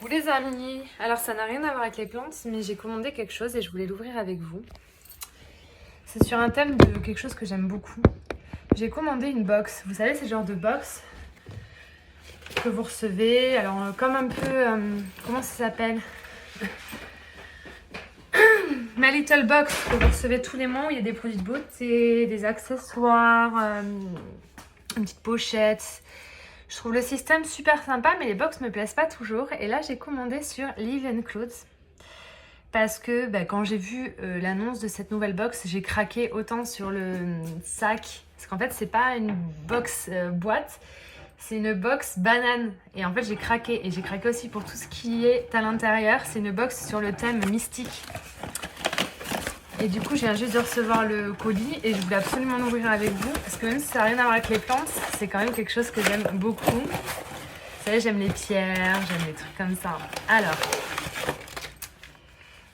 Coucou les amis. Alors ça n'a rien à voir avec les plantes, mais j'ai commandé quelque chose et je voulais l'ouvrir avec vous. C'est sur un thème de quelque chose que j'aime beaucoup. J'ai commandé une box. Vous savez, c'est le genre de box que vous recevez. Alors comme un peu... comment ça s'appelle? My Little Box que vous recevez tous les mois où il y a des produits de beauté, des accessoires, une petite pochette. Je trouve le système super sympa, mais les box me plaisent pas toujours. Et là, j'ai commandé sur Live & Clothes. Parce que quand j'ai vu l'annonce de cette nouvelle box, j'ai craqué autant sur le sac. Parce qu'en fait, c'est pas une box boîte, c'est une box banane. Et en fait, j'ai craqué. Et j'ai craqué aussi pour tout ce qui est à l'intérieur. C'est une box sur le thème mystique. Et du coup, je viens juste de recevoir le colis et je voulais absolument l'ouvrir avec vous. Parce que même si ça n'a rien à voir avec les plantes, c'est quand même quelque chose que j'aime beaucoup. Vous savez, j'aime les pierres, j'aime les trucs comme ça. Alors...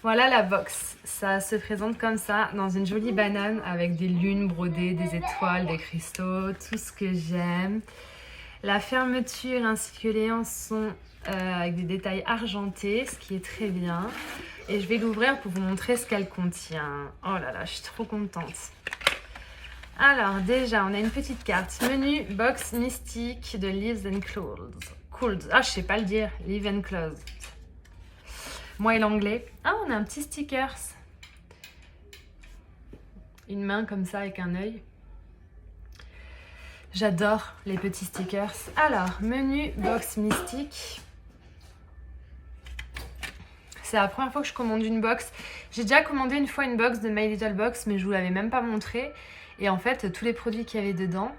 voilà la box, ça se présente comme ça, dans une jolie banane avec des lunes brodées, des étoiles, des cristaux, tout ce que j'aime. La fermeture ainsi que les anses sont avec des détails argentés, ce qui est très bien. Et je vais l'ouvrir pour vous montrer ce qu'elle contient. Oh là là, je suis trop contente. Alors déjà, on a une petite carte. Menu box mystique de Live & Clothes. Ah, je sais pas le dire, Live & Clothes. Moi et l'anglais. Ah, on a un petit stickers. Une main comme ça avec un œil. J'adore les petits stickers. Alors, menu box mystique. C'est la première fois que je commande une box. J'ai déjà commandé une fois une box de My Little Box, mais je vous l'avais même pas montré. Et en fait, tous les produits qu'il y avait dedans,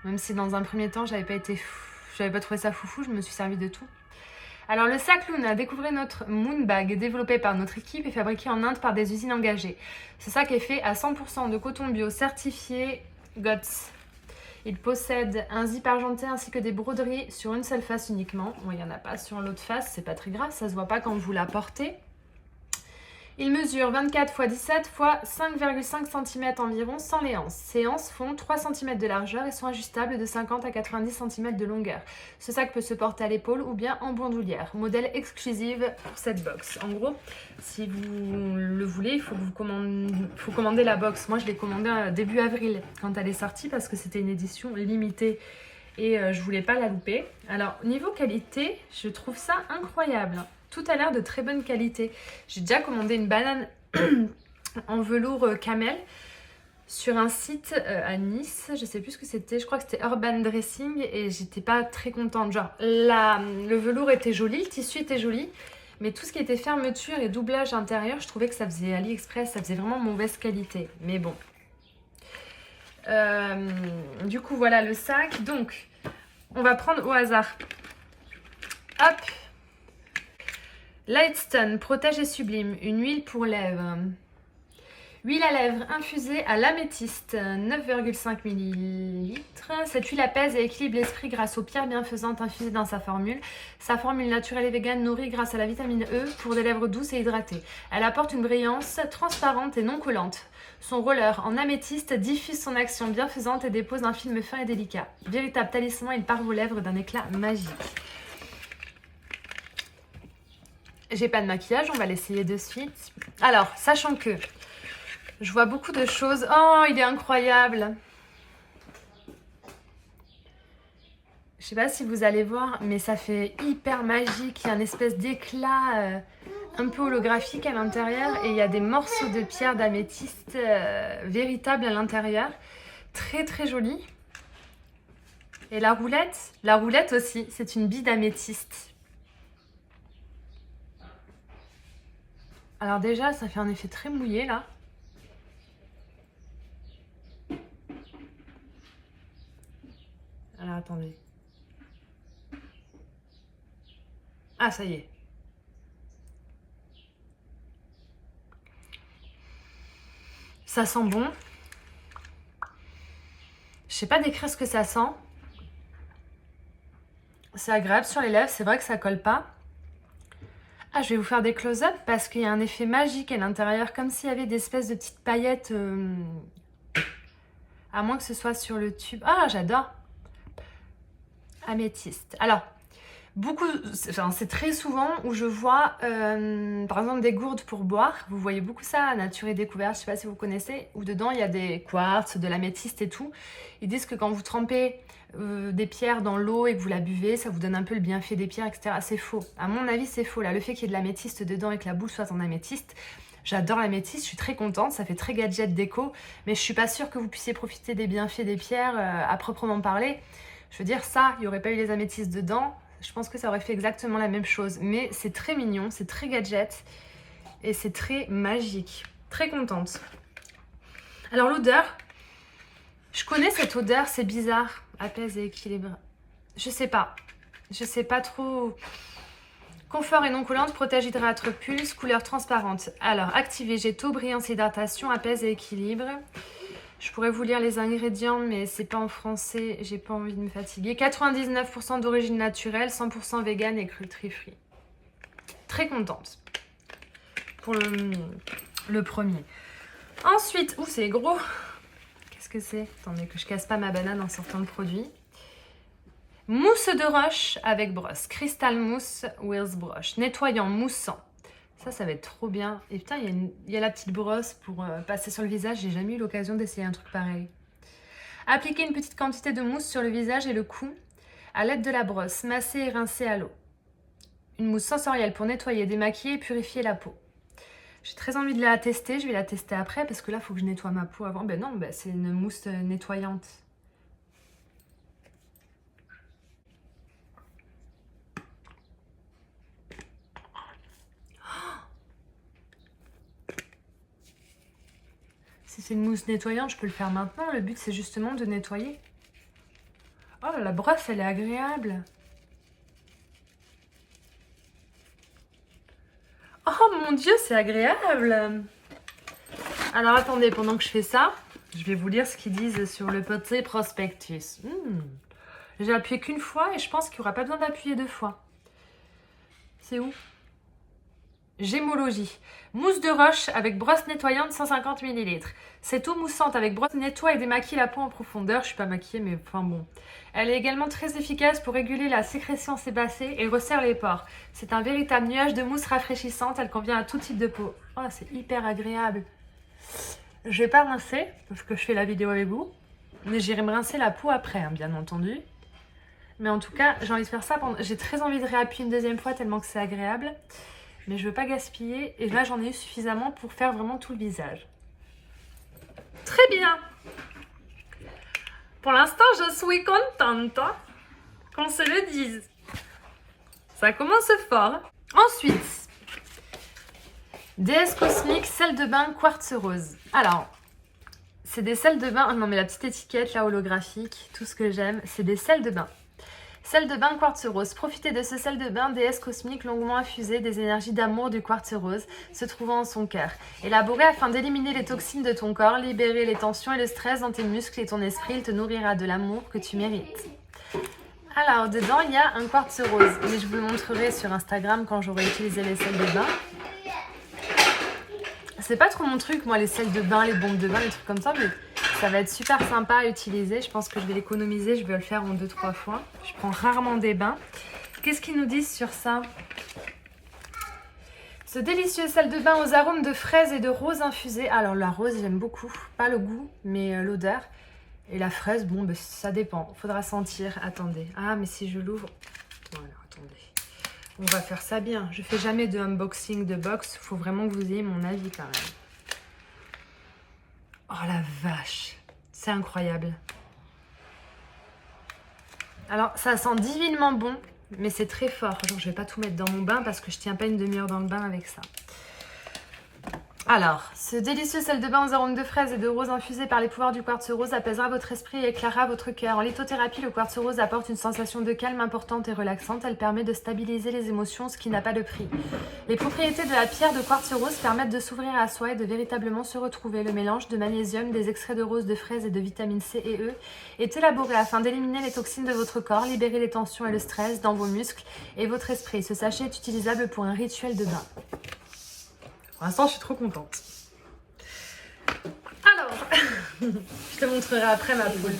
même si dans un premier temps, j'avais pas trouvé ça foufou, je me suis servi de tout. Alors le sac Luna, découvrez notre Moon Bag, développé par notre équipe et fabriqué en Inde par des usines engagées. Ce sac est fait à 100% de coton bio certifié GOTS. Il possède un zip argenté ainsi que des broderies sur une seule face uniquement. Bon, il n'y en a pas sur l'autre face, c'est pas très grave, ça se voit pas quand vous la portez. Il mesure 24 x 17 x 5,5 cm environ sans les anses. Ces anses font 3 cm de largeur et sont ajustables de 50 à 90 cm de longueur. Ce sac peut se porter à l'épaule ou bien en bandoulière. Modèle exclusif pour cette box. En gros, si vous le voulez, il faut commander la box. Moi, je l'ai commandée début avril quand elle est sortie parce que c'était une édition limitée et je voulais pas la louper. Alors, niveau qualité, je trouve ça incroyable. Tout a l'air de très bonne qualité. J'ai déjà commandé une banane en velours camel sur un site à Nice. Je sais plus ce que c'était. Je crois que c'était Urban Dressing et j'étais pas très contente. Genre, le velours était joli, le tissu était joli, mais tout ce qui était fermeture et doublage intérieur, je trouvais que ça faisait AliExpress, ça faisait vraiment mauvaise qualité. Mais bon. Du coup, voilà le sac. Donc, on va prendre au hasard. Hop! Lightstone, protège et sublime, une huile pour lèvres. Huile à lèvres infusée à l'améthyste, 9,5 ml. Cette huile apaise et équilibre l'esprit grâce aux pierres bienfaisantes infusées dans sa formule. Sa formule naturelle et végane nourrit grâce à la vitamine E pour des lèvres douces et hydratées. Elle apporte une brillance transparente et non collante. Son roller en améthyste diffuse son action bienfaisante et dépose un film fin et délicat. Véritable talisman, il part vos lèvres d'un éclat magique. J'ai pas de maquillage, on va l'essayer de suite. Alors, sachant que je vois beaucoup de choses. Oh, il est incroyable! Je sais pas si vous allez voir, mais ça fait hyper magique. Il y a une espèce d'éclat un peu holographique à l'intérieur. Et il y a des morceaux de pierre d'améthyste véritables à l'intérieur. Très très joli. Et la roulette aussi, c'est une bille d'améthyste. Alors déjà, ça fait un effet très mouillé là. Alors attendez. Ah, ça y est. Ça sent bon. Je sais pas décrire ce que ça sent. C'est agréable sur les lèvres, c'est vrai que ça colle pas. Ah, je vais vous faire des close-up parce qu'il y a un effet magique à l'intérieur, comme s'il y avait des espèces de petites paillettes, à moins que ce soit sur le tube. Ah, j'adore! Améthyste. Alors, c'est très souvent où je vois, par exemple, des gourdes pour boire. Vous voyez beaucoup ça à Nature et Découverte, je sais pas si vous connaissez, où dedans il y a des quartz, de l'améthyste et tout. Ils disent que quand vous trempez des pierres dans l'eau et que vous la buvez, ça vous donne un peu le bienfait des pierres, etc. C'est faux. À mon avis, c'est faux. Là, le fait qu'il y ait de l'améthyste dedans et que la boule soit en améthyste, j'adore l'améthyste, je suis très contente, ça fait très gadget déco, mais je suis pas sûre que vous puissiez profiter des bienfaits des pierres à proprement parler. Je veux dire, ça, il n'y aurait pas eu les améthystes dedans, je pense que ça aurait fait exactement la même chose. Mais c'est très mignon, c'est très gadget et c'est très magique. Très contente. Alors l'odeur, je connais cette odeur, c'est bizarre. Apaise et équilibre. Je sais pas trop. Confort et non collante, protège, hydrate, repulse, couleur transparente. Alors, activé, j'ai taux, brillance, hydratation, apaise et équilibre. Je pourrais vous lire les ingrédients, mais c'est pas en français, j'ai pas envie de me fatiguer. 99% d'origine naturelle, 100% vegan et cruelty-free. Très contente pour le premier. Ensuite, c'est gros. Qu'est-ce que c'est? Attendez que je casse pas ma banane en sortant le produit. Mousse de roche avec brosse. Crystal mousse with brush. Nettoyant, moussant. Ça va être trop bien. Et putain, il y a la petite brosse pour passer sur le visage. J'ai jamais eu l'occasion d'essayer un truc pareil. Appliquez une petite quantité de mousse sur le visage et le cou à l'aide de la brosse. Masser et rincer à l'eau. Une mousse sensorielle pour nettoyer, démaquiller et purifier la peau. J'ai très envie de la tester. Je vais la tester après parce que là, il faut que je nettoie ma peau avant. Ben non, c'est une mousse nettoyante. Si c'est une mousse nettoyante, je peux le faire maintenant. Le but, c'est justement de nettoyer. Oh, la brosse, elle est agréable. Oh mon Dieu, c'est agréable. Alors, attendez, pendant que je fais ça, je vais vous lire ce qu'ils disent sur le petit prospectus. J'ai appuyé qu'une fois et je pense qu'il n'y aura pas besoin d'appuyer 2 fois. C'est où? Gémologie. Mousse de roche avec brosse nettoyante 150 ml. Cette eau moussante avec brosse nettoie et démaquille la peau en profondeur. Je suis pas maquillée, mais enfin bon. Elle est également très efficace pour réguler la sécrétion sébacée et resserre les pores. C'est un véritable nuage de mousse rafraîchissante. Elle convient à tout type de peau. Oh, c'est hyper agréable. Je vais pas rincer parce que je fais la vidéo avec vous. Mais j'irai me rincer la peau après, hein, bien entendu. Mais en tout cas, j'ai envie de faire ça. J'ai très envie de réappuyer une deuxième fois tellement que c'est agréable. Mais je veux pas gaspiller. Et là, j'en ai eu suffisamment pour faire vraiment tout le visage. Très bien. Pour l'instant, je suis contente qu'on se le dise. Ça commence fort. Ensuite, DS Cosmique, sel de bain quartz rose. Alors, c'est des sels de bain. Oh non, mais la petite étiquette là holographique, tout ce que j'aime, c'est des sels de bain. Sel de bain quartz rose. Profitez de ce sel de bain DS Cosmique longuement infusé des énergies d'amour du quartz rose se trouvant en son cœur. Élaboré afin d'éliminer les toxines de ton corps, libérer les tensions et le stress dans tes muscles et ton esprit, il te nourrira de l'amour que tu mérites. Alors, dedans, il y a un quartz rose. Mais je vous le montrerai sur Instagram quand j'aurai utilisé les sels de bain. C'est pas trop mon truc, moi, les sels de bain, les bombes de bain, les trucs comme ça, mais ça va être super sympa à utiliser. Je pense que je vais l'économiser, je vais le faire en 2-3 fois. Je prends rarement des bains. Qu'est-ce qu'ils nous disent sur ça? Ce délicieux sel de bain aux arômes de fraises et de rose infusées. Alors la rose, j'aime beaucoup. Pas le goût, mais l'odeur. Et la fraise, bon, ben, ça dépend. Faudra sentir. Attendez. Ah, mais si je l'ouvre... Voilà, attendez. On va faire ça bien. Je fais jamais de unboxing de box. Faut vraiment que vous ayez mon avis quand même. Oh la vache. C'est incroyable. Alors, ça sent divinement bon, mais c'est très fort. Donc, je vais pas tout mettre dans mon bain parce que je tiens pas une demi-heure dans le bain avec ça. Alors, ce délicieux sel de bain aux arômes de fraises et de rose infusé par les pouvoirs du quartz rose apaisera votre esprit et éclairera votre cœur. En lithothérapie, le quartz rose apporte une sensation de calme importante et relaxante. Elle permet de stabiliser les émotions, ce qui n'a pas de prix. Les propriétés de la pierre de quartz rose permettent de s'ouvrir à soi et de véritablement se retrouver. Le mélange de magnésium, des extraits de rose de fraise et de vitamines C et E est élaboré afin d'éliminer les toxines de votre corps, libérer les tensions et le stress dans vos muscles et votre esprit. Ce sachet est utilisable pour un rituel de bain. Pour l'instant, je suis trop contente. Alors, je te montrerai après ma poule.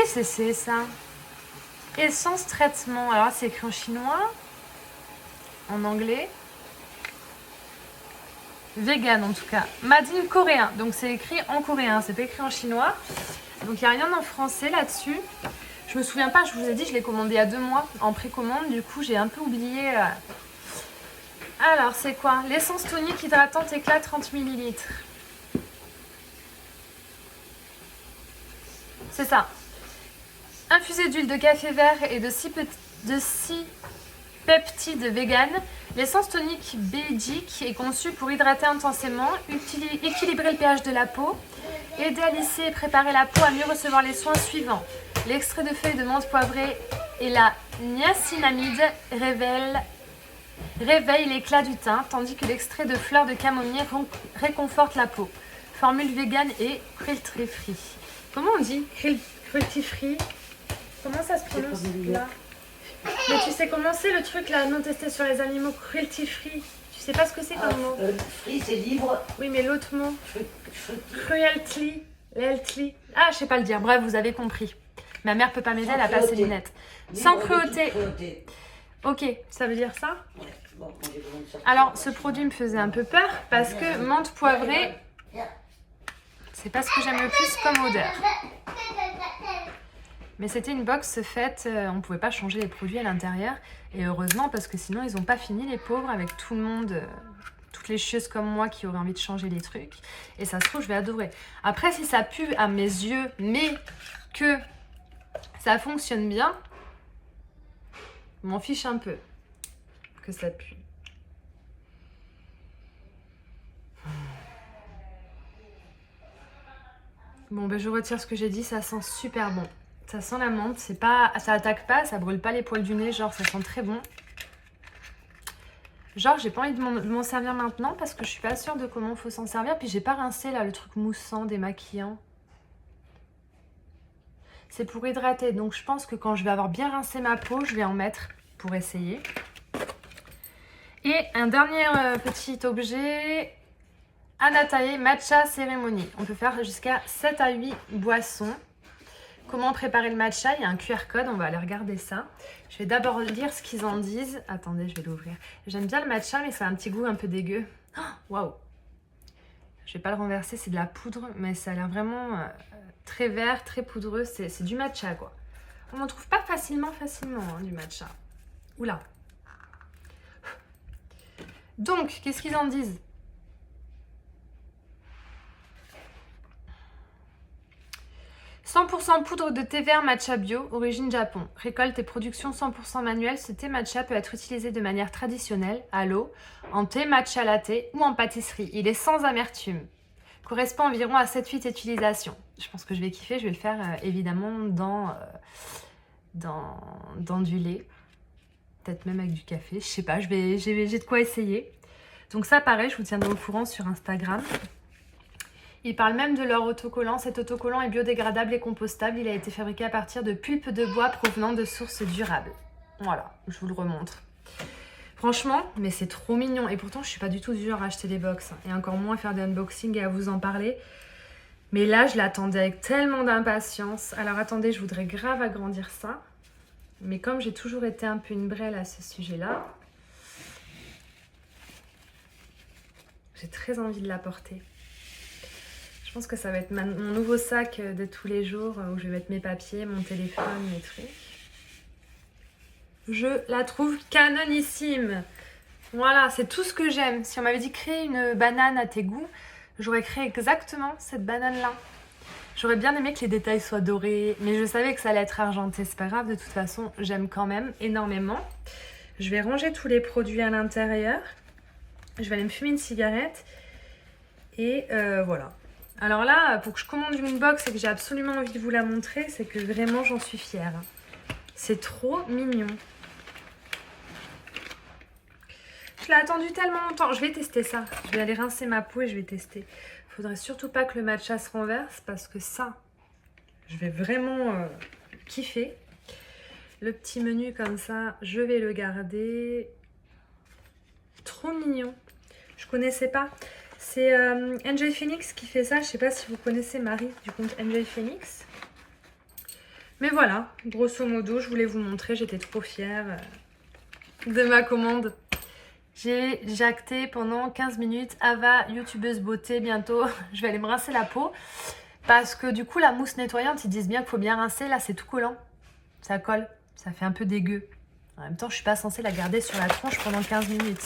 c'est ça. Essence traitement. Alors c'est écrit en chinois, en anglais. Vegan en tout cas. Made in coréen. Donc c'est écrit en coréen, c'est pas écrit en chinois. Donc il n'y a rien en français là-dessus. Je me souviens pas, je vous ai dit, je l'ai commandé il y a 2 mois en précommande. Du coup j'ai un peu oublié. Alors c'est quoi? L'essence tonique hydratante éclat 30 ml. C'est ça. Infusé d'huile de café vert et de 6 peptides vegan, l'essence tonique Beijing est conçue pour hydrater intensément, équilibrer le pH de la peau, aider à lisser et préparer la peau à mieux recevoir les soins suivants. L'extrait de feuilles de menthe poivrée et la niacinamide réveille l'éclat du teint, tandis que l'extrait de fleurs de camomille réconforte la peau. Formule vegan et cruelty-free. Comment on dit cruelty-free? Comment ça se prononce là? Mais tu sais comment c'est le truc là, non testé sur les animaux, cruelty-free? Tu sais pas ce que c'est comme mot? Free, c'est libre. Oui, mais l'autre mot? Cruelty. Ah, je sais pas le dire. Bref, vous avez compris. Ma mère peut pas m'aider, elle a pas ses lunettes. Sans cruauté. Ok, ça veut dire ça? Ouais. Bon, j'ai besoin de ça. Alors, ce produit me faisait un peu peur parce que menthe poivrée, c'est pas ce que j'aime le plus comme odeur. Mais c'était une box faite, on pouvait pas changer les produits à l'intérieur. Et heureusement, parce que sinon, ils ont pas fini, les pauvres, avec tout le monde, toutes les chieuses comme moi qui auraient envie de changer les trucs. Et ça se trouve, je vais adorer. Après, si ça pue à mes yeux, mais que ça fonctionne bien, je m'en fiche un peu que ça pue. Bon, ben je retire ce que j'ai dit, ça sent super bon. Ça sent la menthe, c'est pas, ça attaque pas, ça brûle pas les poils du nez, genre ça sent très bon. Genre j'ai pas envie de m'en servir maintenant parce que je suis pas sûre de comment faut s'en servir. Puis j'ai pas rincé là le truc moussant, démaquillant. C'est pour hydrater, donc je pense que quand je vais avoir bien rincé ma peau, je vais en mettre pour essayer. Et un dernier petit objet, Anatae Matcha Cérémonie. On peut faire jusqu'à 7 à 8 boissons. Comment préparer le matcha? Il y a un QR code, on va aller regarder ça. Je vais d'abord lire ce qu'ils en disent. Attendez, je vais l'ouvrir. J'aime bien le matcha, mais ça a un petit goût un peu dégueu. Waouh! Je vais pas le renverser, c'est de la poudre, mais ça a l'air vraiment très vert, très poudreux. C'est du matcha, quoi. On n'en trouve pas facilement, hein, du matcha. Oula! Donc, qu'est-ce qu'ils en disent? « 100% poudre de thé vert matcha bio, origine Japon. Récolte et production 100% manuelle, ce thé matcha peut être utilisé de manière traditionnelle, à l'eau, en thé matcha latte ou en pâtisserie. Il est sans amertume. Correspond environ à 7-8 utilisations. » Je pense que je vais kiffer, je vais le faire évidemment dans du lait. Peut-être même avec du café, je sais pas, j'ai de quoi essayer. Donc ça pareil, je vous tiendrai au courant sur Instagram. Ils parlent même de leur autocollant. Cet autocollant est biodégradable et compostable. Il a été fabriqué à partir de pulpe de bois provenant de sources durables. Voilà, je vous le remontre. Franchement, mais c'est trop mignon. Et pourtant, je suis pas du tout du genre à acheter des box. Et encore moins à faire des unboxings et à vous en parler. Mais là, je l'attendais avec tellement d'impatience. Alors attendez, je voudrais grave agrandir ça. Mais comme j'ai toujours été un peu une brêle à ce sujet-là, j'ai très envie de la porter. Je pense que ça va être mon nouveau sac de tous les jours où je vais mettre mes papiers, mon téléphone, mes trucs. Je la trouve canonissime. Voilà, c'est tout ce que j'aime. Si on m'avait dit créer une banane à tes goûts, j'aurais créé exactement cette banane-là. J'aurais bien aimé que les détails soient dorés, mais je savais que ça allait être argenté. C'est pas grave, de toute façon, j'aime quand même énormément. Je vais ranger tous les produits à l'intérieur. Je vais aller me fumer une cigarette. Et voilà. Alors là, pour que je commande une box et que j'ai absolument envie de vous la montrer, c'est que vraiment j'en suis fière. C'est trop mignon. Je l'ai attendu tellement longtemps. Je vais tester ça. Je vais aller rincer ma peau et je vais tester. Faudrait surtout pas que le matcha se renverse parce que ça, je vais vraiment kiffer. Le petit menu comme ça, je vais le garder. Trop mignon. Je connaissais pas. C'est NJ Phoenix qui fait ça. Je sais pas si vous connaissez Marie du compte NJ Phoenix. Mais voilà, grosso modo, je voulais vous montrer, j'étais trop fière de ma commande. J'ai jacté pendant 15 minutes. Ava, youtubeuse beauté, bientôt, je vais aller me rincer la peau. Parce que du coup, la mousse nettoyante, ils disent bien qu'il faut bien rincer. Là, c'est tout collant. Ça colle, ça fait un peu dégueu. En même temps, je suis pas censée la garder sur la tronche pendant 15 minutes.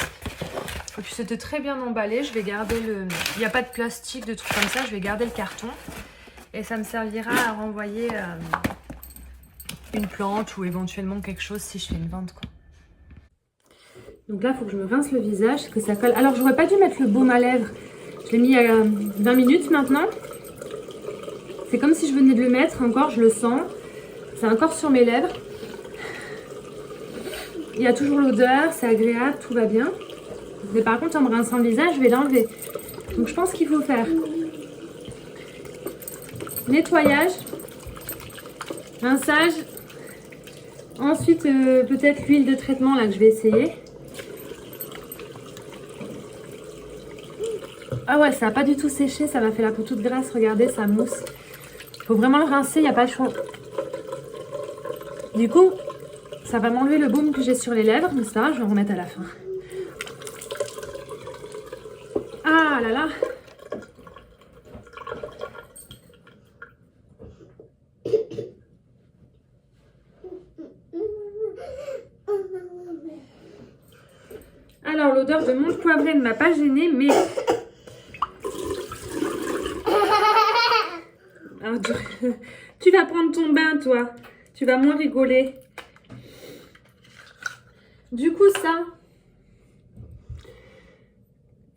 Et puis c'était très bien emballé. Je vais garder le... Il n'y a pas de plastique, de trucs comme ça. Je vais garder le carton. Et ça me servira à renvoyer une plante ou éventuellement quelque chose si je fais une vente, quoi. Donc là, il faut que je me rince le visage, que ça colle. Alors, j'aurais pas dû mettre le baume à lèvres. Je l'ai mis il y a 20 minutes maintenant. C'est comme si je venais de le mettre encore, je le sens. C'est encore sur mes lèvres. Il y a toujours l'odeur, c'est agréable, tout va bien. Mais par contre, en me rinçant le visage, je vais l'enlever. Donc je pense qu'il faut faire nettoyage, rinçage. Ensuite, peut-être l'huile de traitement là que je vais essayer. Ah ouais, ça n'a pas du tout séché, ça m'a fait la peau toute grasse. Regardez, ça mousse. Il faut vraiment le rincer, il n'y a pas le choix. Du coup, ça va m'enlever le baume que j'ai sur les lèvres, mais ça, je vais en remettre à la fin. Ah là là! Alors, l'odeur de menthe poivrée ne m'a pas gênée, mais... Alors, tu vas prendre ton bain, toi. Tu vas moins rigoler. Du coup, ça...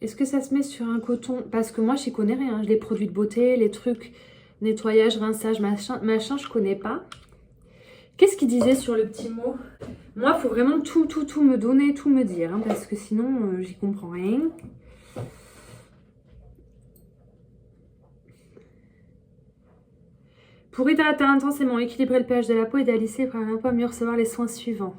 Est-ce que ça se met sur un coton? Parce que moi, j'y connais rien. Les produits de beauté, les trucs, nettoyage, rinçage, machin, je connais pas. Qu'est-ce qu'il disait sur le petit mot? Moi, il faut vraiment tout me donner, tout me dire. Hein, parce que sinon, j'y comprends rien. Pour hydrater intensément, équilibrer le pH de la peau et d'alisser pour un peu mieux recevoir les soins suivants.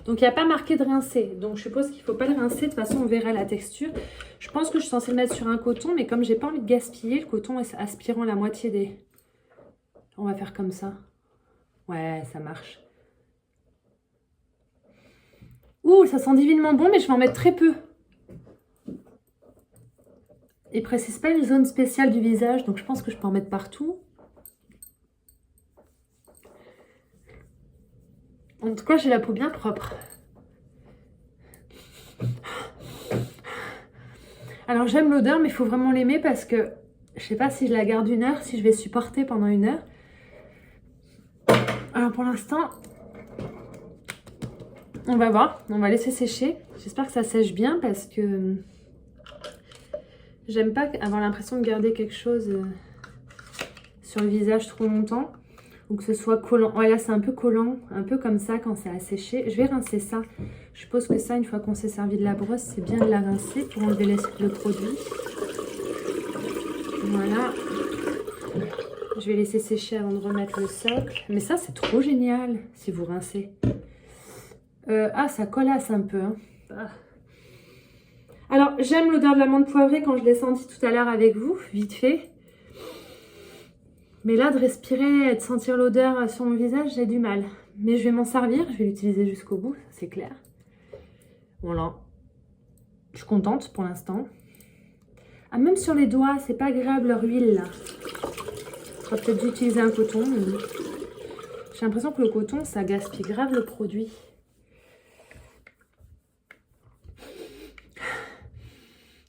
Donc, il n'y a pas marqué de rincer. Donc, je suppose qu'il ne faut pas le rincer. De toute façon, on verra la texture. Je pense que je suis censée le mettre sur un coton. Mais comme j'ai pas envie de gaspiller, le coton est aspirant la moitié des... On va faire comme ça. Ouais, ça marche. Ouh, ça sent divinement bon, mais je vais en mettre très peu. Et précise pas une zone spéciale du visage. Donc, je pense que je peux en mettre partout. En tout cas, j'ai la peau bien propre. Alors, j'aime l'odeur, mais il faut vraiment l'aimer parce que je sais pas si je la garde 1 heure, si je vais supporter pendant 1 heure. Alors, pour l'instant, on va voir. On va laisser sécher. J'espère que ça sèche bien parce que j'aime pas avoir l'impression de garder quelque chose sur le visage trop longtemps. Ou que ce soit collant. Ouais, là, c'est un peu collant, un peu comme ça quand c'est asséché. Je vais rincer ça. Je suppose que ça, une fois qu'on s'est servi de la brosse, c'est bien de la rincer pour enlever le produit. Voilà. Je vais laisser sécher avant de remettre le socle. Mais ça, c'est trop génial si vous rincez. Ah, ça collasse un peu. Hein. Ah. Alors, j'aime l'odeur de l'amande poivrée quand je l'ai senti tout à l'heure avec vous, vite fait. Mais là, de respirer et de sentir l'odeur sur mon visage, j'ai du mal. Mais je vais m'en servir, je vais l'utiliser jusqu'au bout, c'est clair. Voilà. Je suis contente pour l'instant. Ah, même sur les doigts, c'est pas agréable leur huile là. J'aurais peut-être dû utiliser un coton. Mais... j'ai l'impression que le coton, ça gaspille grave le produit.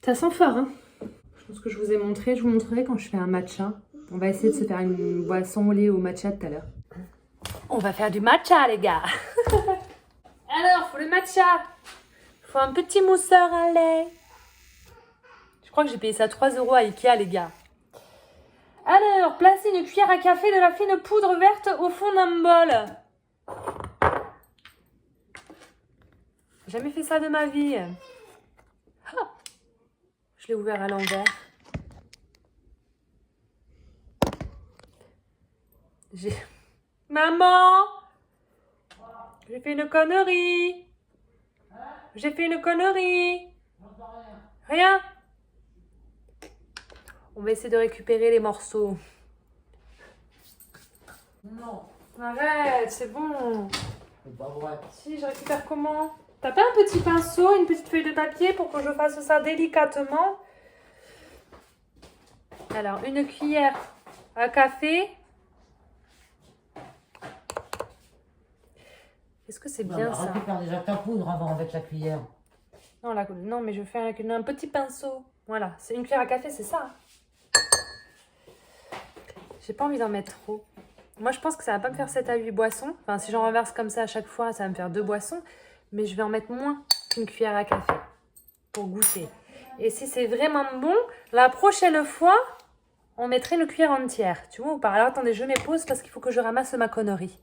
Ça sent fort, hein. Je pense que je vous ai montré. Je vous montrerai quand je fais un matcha. On va essayer de se faire une boisson au lait au matcha tout à l'heure. On va faire du matcha, les gars. Alors, pour le matcha, il faut un petit mousseur à lait. Je crois que j'ai payé ça 3 € à Ikea, les gars. Alors, placez une cuillère à café de la fine poudre verte au fond d'un bol. J'ai jamais fait ça de ma vie. Ah, je l'ai ouvert à l'envers. Maman, j'ai fait une connerie. J'ai fait une connerie. Rien. On va essayer de récupérer les morceaux. Non, Arrête, c'est bon. c'est pas vrai. Si, je récupère comment? T'as pas un petit pinceau, une petite feuille de papier pour que je fasse ça délicatement? Alors, une cuillère à café. Est-ce que c'est bien ça? Récupère déjà ta poudre avant avec la cuillère. Non, non, mais je fais avec un petit pinceau. Voilà, c'est une cuillère à café, c'est ça. J'ai pas envie d'en mettre trop. Moi, je pense que ça va pas me faire 7 à 8 boissons. Enfin, si j'en renverse comme ça à chaque fois, ça va me faire 2 boissons. Mais je vais en mettre moins qu'une cuillère à café pour goûter. Et si c'est vraiment bon, la prochaine fois, on mettrait une cuillère entière. Tu vois ou pas? Alors, attendez, je m'épose parce qu'il faut que je ramasse ma connerie.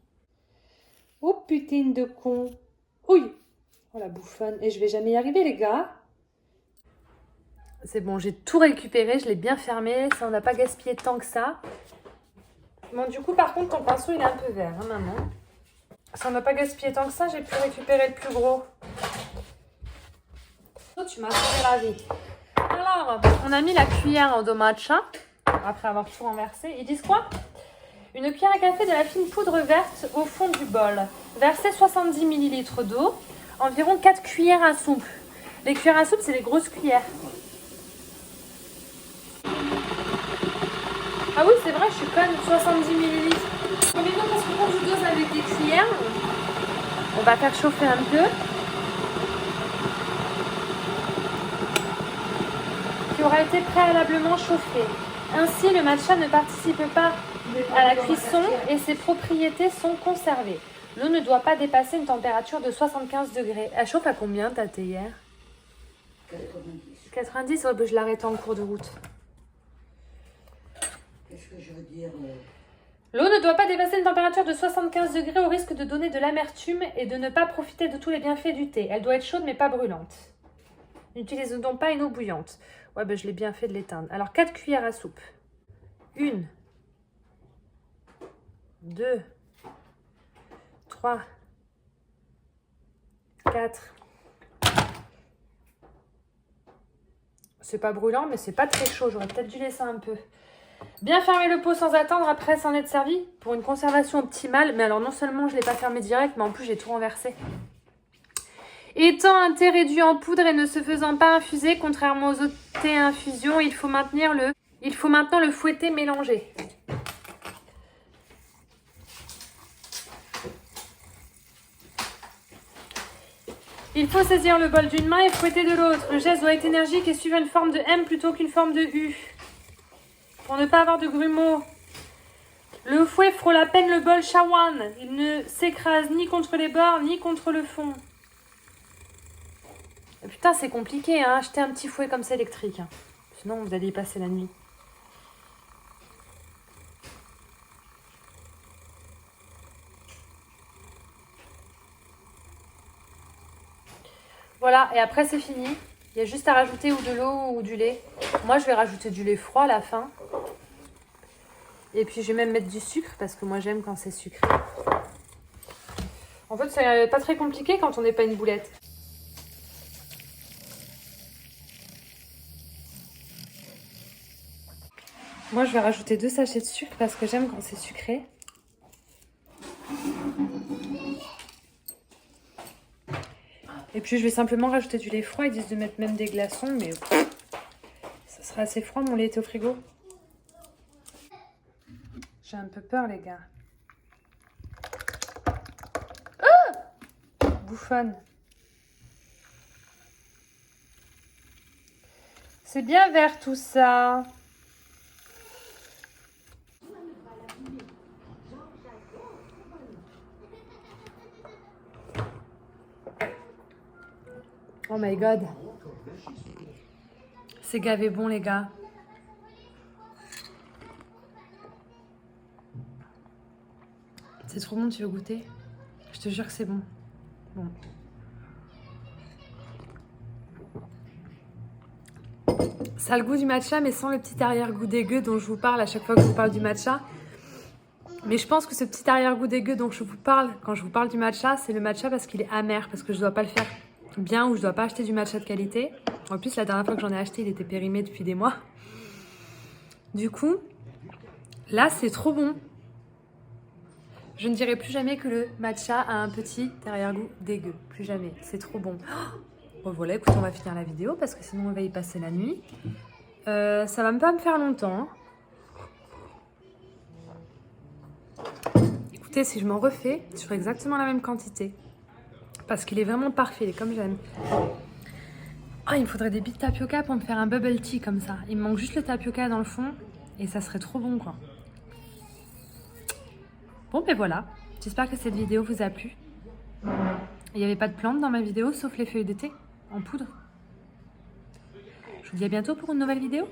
Oh, putain de con. Oui. Oh, la bouffonne. Et je vais jamais y arriver, les gars. C'est bon, j'ai tout récupéré. Je l'ai bien fermé. Ça, on n'a pas gaspillé tant que ça. Bon, du coup, par contre, ton pinceau, il est un peu vert, hein, maman? Ça n'a pas gaspillé tant que ça, j'ai pu récupérer le plus gros. Oh, tu m'as sauvé la vie. Alors, on a mis la cuillère en matcha, après avoir tout renversé. Ils disent quoi? Une cuillère à café de la fine poudre verte au fond du bol. Versez 70 ml d'eau, environ 4 cuillères à soupe. Les cuillères à soupe, c'est les grosses cuillères. Ah oui, c'est vrai, je suis conne, 70 ml. Mais non, parce que quand je dose avec des cuillères, on va faire chauffer un peu. Qui aura été préalablement chauffé. Ainsi, le matcha ne participe pas à la cuisson et ses propriétés sont conservées. L'eau ne doit pas dépasser une température de 75 degrés. Elle chauffe à combien ta théière? 90. 90, ouais, bah, je l'arrête en cours de route. Qu'est-ce que je veux dire L'eau ne doit pas dépasser une température de 75 degrés au risque de donner de l'amertume et de ne pas profiter de tous les bienfaits du thé. Elle doit être chaude mais pas brûlante. N'utilise donc pas une eau bouillante. Ouais, ben je l'ai bien fait de l'éteindre. Alors, 4 cuillères à soupe. 1, 2, 3, 4. C'est pas brûlant, mais c'est pas très chaud. J'aurais peut-être dû laisser un peu. Bien fermer le pot sans attendre après s'en être servi pour une conservation optimale. Mais alors, non seulement je ne l'ai pas fermé direct, mais en plus, j'ai tout renversé. Étant un thé réduit en poudre et ne se faisant pas infuser, contrairement aux autres thés à infusion, il faut maintenant le fouetter mélangé. Il faut saisir le bol d'une main et fouetter de l'autre. Le geste doit être énergique et suivre une forme de M plutôt qu'une forme de U. Pour ne pas avoir de grumeaux. Le fouet frôle à peine le bol shawan. Il ne s'écrase ni contre les bords ni contre le fond. Putain, c'est compliqué, hein, acheter un petit fouet comme ça électrique. Hein. Sinon, vous allez y passer la nuit. Voilà, et après c'est fini. Il y a juste à rajouter ou de l'eau ou du lait. Moi, je vais rajouter du lait froid à la fin. Et puis, je vais même mettre du sucre parce que moi, j'aime quand c'est sucré. En fait, c'est pas très compliqué quand on n'est pas une boulette. Moi, je vais rajouter 2 sachets de sucre parce que j'aime quand c'est sucré. Et puis, je vais simplement rajouter du lait froid. Ils disent de mettre même des glaçons, mais ça sera assez froid. Mon lait est au frigo. J'ai un peu peur, les gars. Ah! Bouffonne. C'est bien vert tout ça. Oh my god. C'est gavé bon, les gars. C'est trop bon, tu veux goûter? Je te jure que c'est bon. Bon. Ça a le goût du matcha, mais sans le petit arrière-goût dégueu dont je vous parle à chaque fois que je vous parle du matcha. Mais je pense que ce petit arrière-goût dégueu dont je vous parle quand je vous parle du matcha, c'est le matcha parce qu'il est amer, parce que je dois pas le faire bien ou je dois pas acheter du matcha de qualité. En plus, la dernière fois que j'en ai acheté, il était périmé depuis des mois. Du coup, là, c'est trop bon. Je ne dirai plus jamais que le matcha a un petit arrière-goût dégueu. Plus jamais. C'est trop bon. Bon voilà, écoute, on va finir la vidéo parce que sinon on va y passer la nuit. Ça va pas me faire longtemps. Écoutez, si je m'en refais, je ferai exactement la même quantité. Parce qu'il est vraiment parfait, il est comme j'aime. Ah, il me faudrait des billes de tapioca pour me faire un bubble tea comme ça. Il me manque juste le tapioca dans le fond et ça serait trop bon quoi. Bon ben voilà, j'espère que cette vidéo vous a plu. Il n'y avait pas de plantes dans ma vidéo sauf les feuilles de thé en poudre. Je vous dis à bientôt pour une nouvelle vidéo.